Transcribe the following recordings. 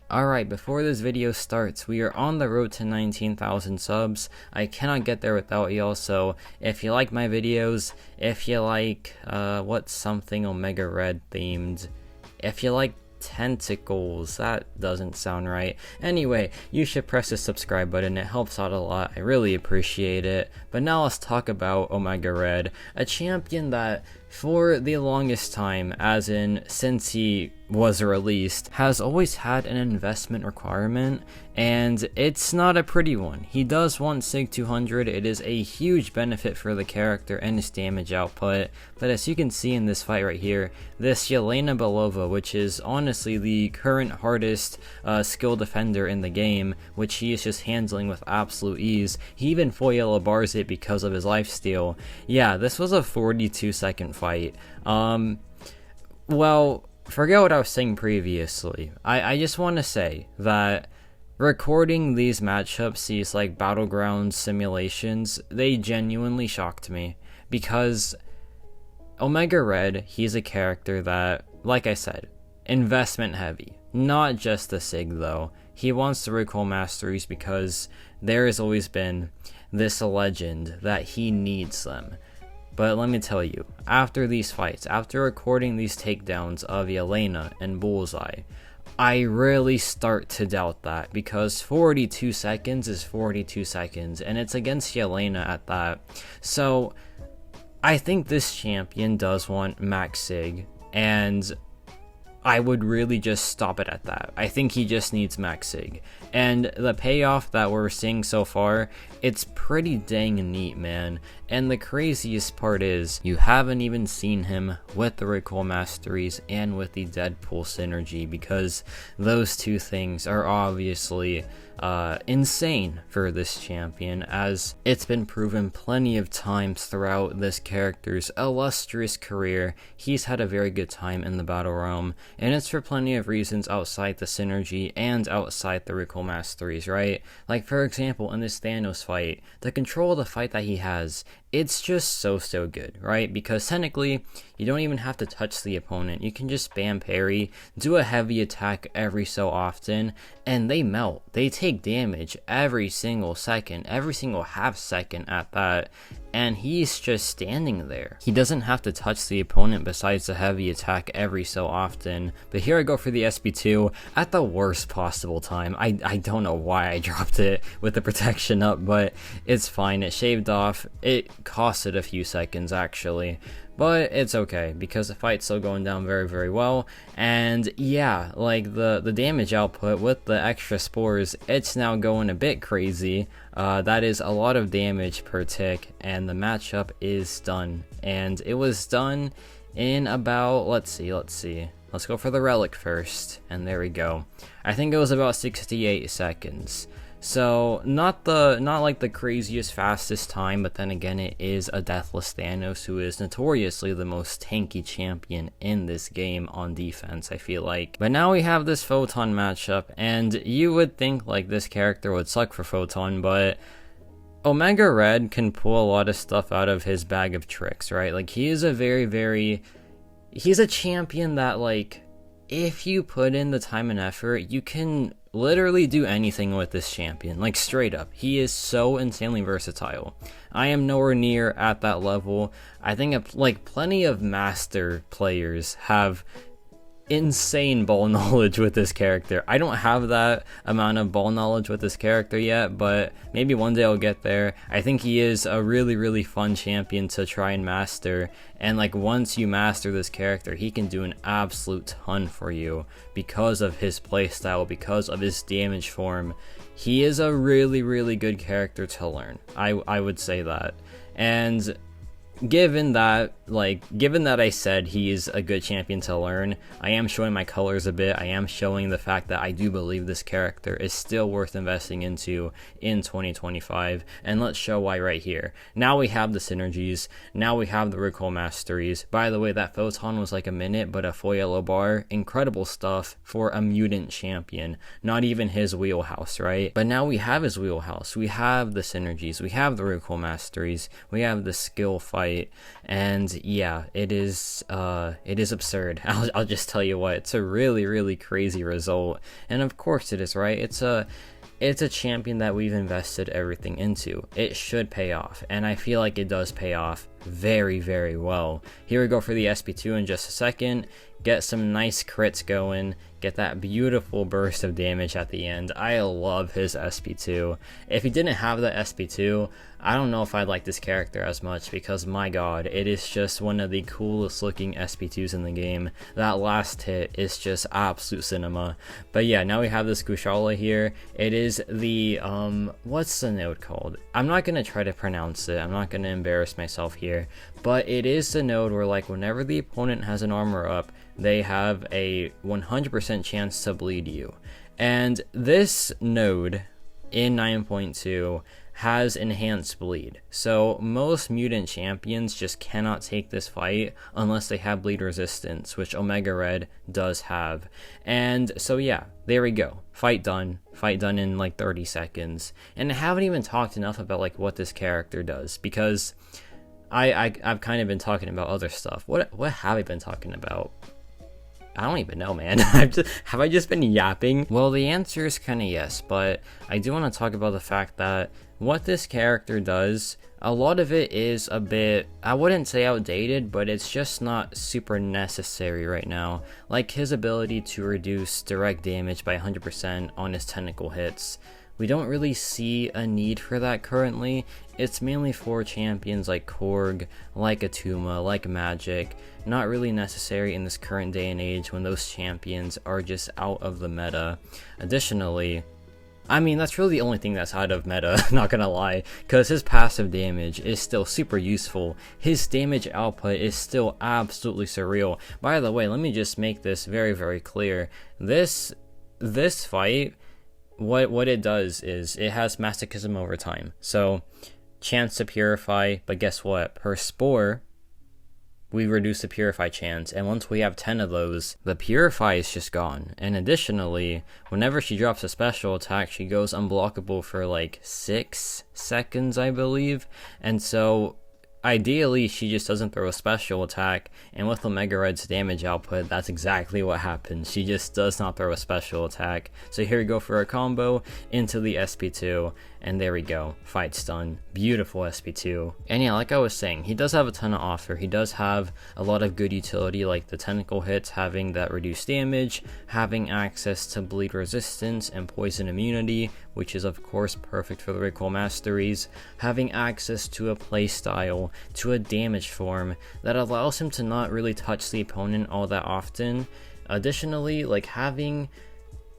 Alright, before this video starts, we are on the road to 19,000 subs. I cannot get there without y'all, so if you like my videos, if you like, what's something Omega Red themed, if you like tentacles, that doesn't sound right. Anyway, you should press the subscribe button, it helps out a lot, I really appreciate it. But now let's talk about Omega Red, a champion that for the longest time, as in since he was released, has always had an investment requirement, and it's not a pretty one. He does want Sig 200, it is a huge benefit for the character and his damage output, but as you can see in this fight right here, this Yelena Belova, which is honestly the current hardest skill defender in the game, which he is just handling with absolute ease. He even full yellow bars it because of his lifesteal. Yeah, this was a 42-second fight. Well, forget what I was saying previously. I just want to say that recording these matchups, these like battleground simulations, they genuinely shocked me, because Omega Red, he's a character that, like I said, investment heavy. Not just the Sig though. He wants the recoil masteries because there has always been this legend that he needs them. But let me tell you, after these fights, after recording these takedowns of Yelena and Bullseye, I really start to doubt that, because 42 seconds is 42 seconds, and it's against Yelena at that. So I think this champion does want max Sig, and I would really just stop it at that. I think he just needs max Sig. And the payoff that we're seeing so far, it's pretty dang neat, man. And the craziest part is, you haven't even seen him with the recoil masteries and with the Deadpool synergy, because those two things are obviously insane for this champion, as it's been proven plenty of times throughout this character's illustrious career. He's had a very good time in the battle realm, and it's for plenty of reasons outside the synergy and outside the recoil masteries, right? Like, for example, in this Thanos fight, the control of the fight that he has, it's just so good, right? Because technically, you don't even have to touch the opponent. You can just spam parry, do a heavy attack every so often, and they melt. They take damage every single second, every single half second at that, and he's just standing there. He doesn't have to touch the opponent besides the heavy attack every so often. But here I go for the SP2 at the worst possible time. I don't know why I dropped it with the protection up, but it's fine. It shaved off. It costed a few seconds actually, but it's okay because the fight's still going down very well. And yeah, like the damage output with the extra spores, it's now going a bit crazy. That is a lot of damage per tick, and the matchup is done, and it was done in about, let's see, let's go for the relic first, and there we go. I think it was about 68 seconds. So not like the craziest fastest time, but then again, it is a deathless Thanos, who is notoriously the most tanky champion in this game on defense, I feel like. But now we have this Photon matchup, and you would think like this character would suck for Photon, but Omega Red can pull a lot of stuff out of his bag of tricks, right? Like, he is a he's a champion that, like, if you put in the time and effort, you can literally do anything with this champion, like straight up. He is so insanely versatile. I am nowhere near at that level. I think like plenty of master players have insane ball knowledge with this character. I don't have that amount of ball knowledge with this character yet, but maybe one day I'll get there. I think he is a really fun champion to try and master, and like once you master this character, he can do an absolute ton for you because of his playstyle, because of his damage form. He is a really good character to learn. I would say that. And given that I said he's a good champion to learn, I am showing my colors a bit. I am showing the fact that I do believe this character is still worth investing into in 2025, and let's show why right here. Now we have the synergies, now we have the recoil masteries. By the way, that photon was like a minute, but a full yellow bar, incredible stuff for a mutant champion, not even his wheelhouse, right? But now we have his wheelhouse, we have the synergies, we have the recoil masteries, we have the skill fight. And yeah, it is absurd. I'll just tell you what, it's a really crazy result, and of course it is, right? It's a champion that we've invested everything into. It should pay off, and I feel like it does pay off very well. Here we go for the SP2 in just a second. Get some nice crits going, get that beautiful burst of damage at the end. I love his SP2. If he didn't have the SP2, I don't know if I'd like this character as much, because my god, it is just one of the coolest looking SP2s in the game. That last hit is just absolute cinema. But yeah, now we have this Gushala here. It is the, what's the node called? I'm not going to try to pronounce it, I'm not going to embarrass myself here, but it is the node where, like, whenever the opponent has an armor up, they have a 100% chance to bleed you. And this node in 9.2 has enhanced bleed, so most mutant champions just cannot take this fight unless they have bleed resistance, which Omega Red does have. And so yeah, there we go, fight done in like 30 seconds. And I haven't even talked enough about like what this character does, because I've kind of been talking about other stuff. What have I been talking about? I don't even know, man. Have I just been yapping? Well, the answer is kind of yes, but I do want to talk about the fact that what this character does, a lot of it is a bit, I wouldn't say outdated, but it's just not super necessary right now. Like his ability to reduce direct damage by 100% on his tentacle hits. We don't really see a need for that currently. It's mainly for champions like Korg, like Atuma, like Magic. Not really necessary in this current day and age when those champions are just out of the meta. Additionally, I mean, that's really the only thing that's out of meta, not gonna lie, because his passive damage is still super useful. His damage output is still absolutely surreal. By the way, let me just make this very clear. This fight, what it does is it has masochism over time. So chance to purify, but guess what? Per spore, we reduce the purify chance, and once we have 10 of those, the purify is just gone. And additionally, whenever she drops a special attack, she goes unblockable for like 6 seconds, I believe. And so ideally she just doesn't throw a special attack, and with Omega Red's damage output, that's exactly what happens. She just does not throw a special attack. So here we go for a combo into the SP2, and there we go, fight's done. Beautiful SP2. And yeah, like I was saying, he does have a ton to offer. He does have a lot of good utility, like the tentacle hits, having that reduced damage, having access to bleed resistance and poison immunity, which is of course perfect for the recoil masteries, having access to a playstyle, to a damage form that allows him to not really touch the opponent all that often. Additionally, like having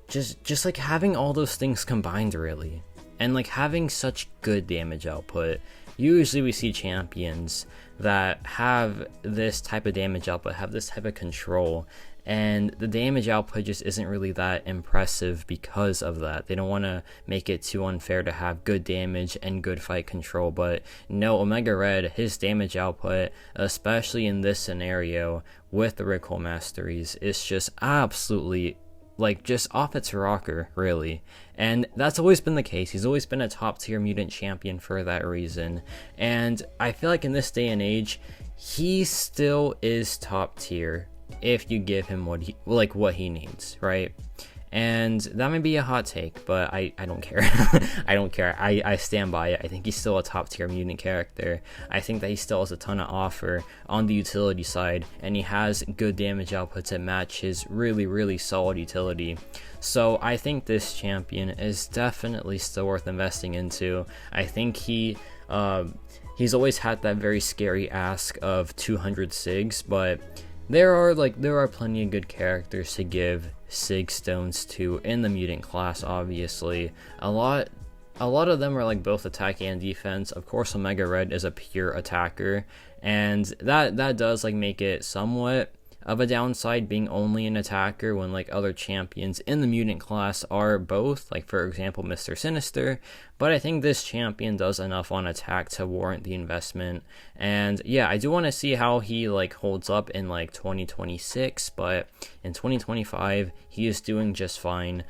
just like having all those things combined really, and like having such good damage output. Usually we see champions that have this type of damage output, have this type of control, and the damage output just isn't really that impressive because of that. They don't want to make it too unfair to have good damage and good fight control, but no, Omega Red, his damage output, especially in this scenario with the recoil masteries, is just absolutely like just off its rocker, really. And that's always been the case. He's always been a top tier mutant champion for that reason, and I feel like in this day and age he still is top tier if you give him what he needs, right? And that may be a hot take, but I don't care. I don't care. I stand by it. I think he's still a top tier mutant character. I think that he still has a ton to offer on the utility side, and he has good damage output to match his really solid utility. So I think this champion is definitely still worth investing into. I think he's always had that very scary ask of 200 SIGs, but there are plenty of good characters to give SIG stones to in the mutant class. Obviously, a lot A lot of them are like both attack and defense. Of course, Omega Red is a pure attacker, and that does like make it somewhat of a downside being only an attacker when like other champions in the mutant class are both, like for example Mr. Sinister. But I think this champion does enough on attack to warrant the investment. And yeah, I do want to see how he like holds up in like 2026, but in 2025 he is doing just fine,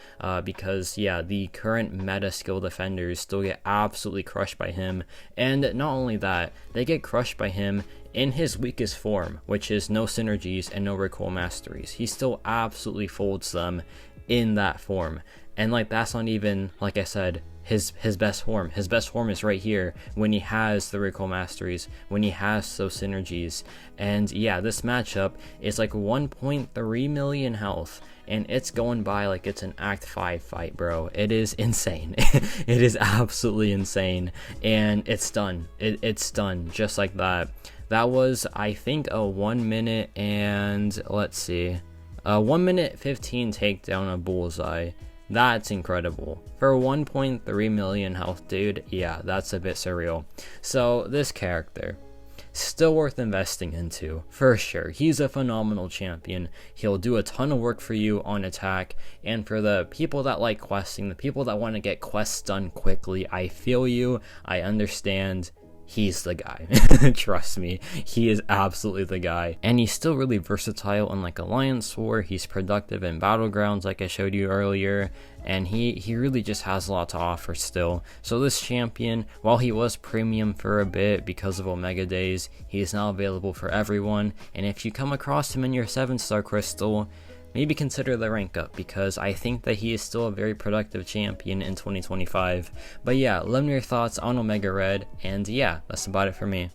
because yeah, the current meta skill defenders still get absolutely crushed by him. And not only that, they get crushed by him in his weakest form, which is no synergies and no recoil masteries. He still absolutely folds them in that form. And like, that's not even, like I said, his best form. His best form is right here when he has the recoil masteries, when he has those synergies. And yeah, this matchup is like 1.3 million health, and it's going by like it's an Act 5 fight, bro. It is insane. It is absolutely insane. And it's done. It's done just like that. That was, I think, a 1 minute and, let's see, a 1 minute 15 takedown of Bullseye. That's incredible. For 1.3 million health, dude, yeah, that's a bit surreal. So, this character, still worth investing into, for sure. He's a phenomenal champion. He'll do a ton of work for you on attack, and for the people that like questing, the people that want to get quests done quickly, I feel you, I understand. He's the guy. Trust me, he is absolutely the guy. And he's still really versatile on like Alliance War. He's productive in Battlegrounds like I showed you earlier, and he really just has a lot to offer still. So this champion, while he was premium for a bit because of Omega Days, he is now available for everyone. And if you come across him in your 7-star crystal, maybe consider the rank up, because I think that he is still a very productive champion in 2025. But yeah, let me know your thoughts on Omega Red, and yeah, that's about it for me.